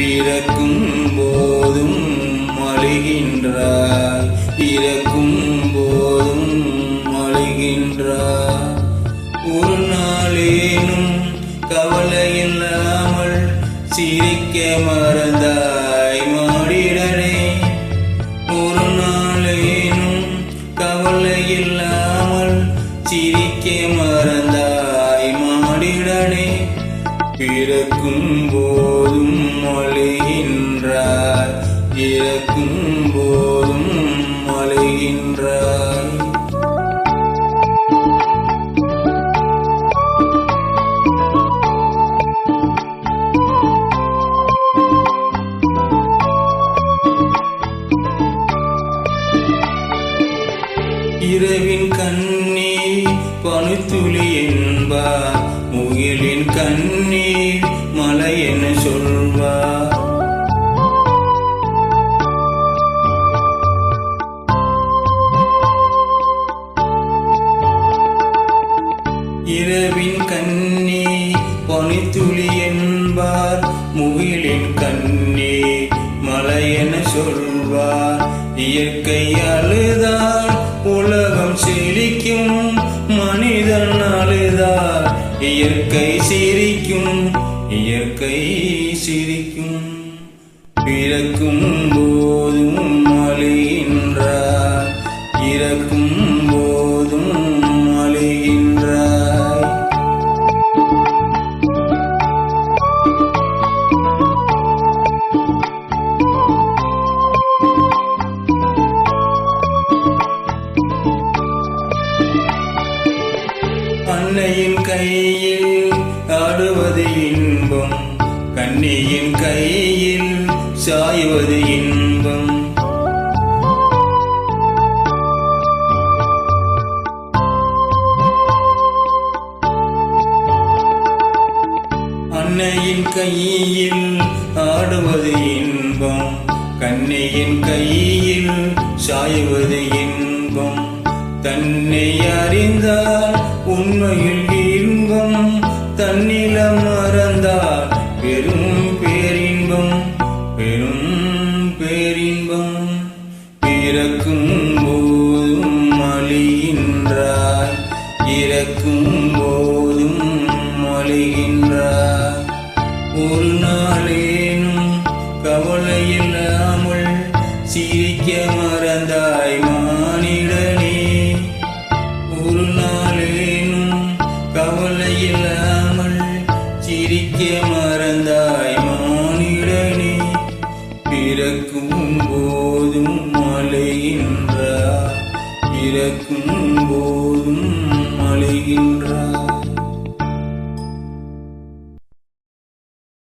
பிறக்கும் போதும் அழுகின்றாய், இறக்கும் போதும் அழுகின்றாய். ஒரு நாளேனும் கவலையில்லாமல் சிரிக்க மறந்தாய் மானிடனே. ஒரு நாளேனும் கவலையில்லாமல் சிரிக்க மறந்தாய் மானிடனே. பிறக்கும் போதும் அழுகின்றாய், இறக்கும் போதும் அழுகின்றாய். இரவின் கண்ணீர் பனித்துளி என்பார், முகிலின் கண்ணீர் மலை என சொல்வார். இரவின் கண்ணீர் பனித்துளி என்பார், முகிலின் கண்ணீர் மலை என சொல்வார். இயற்கை அழுதால் உலகம் சிரிக்கும், மனிதன் அழுதால் இயற்கை சிரிக்கும், இயற்கை சிரிக்கும். பிறக்கும் போதும் அழுகின்றாய், இறக்கும் போதும் அழுகின்றாய். அன்னையின் கையில் ஆடுவது இன்பம், கண்ணியின் கையில் சாய்வது இன்பம். அன்னையின் கையில் ஆடுவது இன்பம், கண்ணியின் கையில் சாய்வது இன்பம். தன்னை அறிந்தால் உண்மையில் இன்பம், தன்னிலம் மறந்தால் பெரும் பேரின்பம், பெரும் பேரின்பம். பிறக்கும் போதும் அழுகின்றாய், இறக்கும் போதும் அழுகின்றாய். ஒரு நாளேனும் கவலையில்லாமல் சிரிக்க மறந்தாய் மானிடனே. ஒரு நாளேனும் கவலையில்லாமல் சிரிக்க மறந்தாய் மானிடனே. பிறக்கும் போதும் அழுகின்றாய், இறக்கும் போதும் அழுகின்றாய்.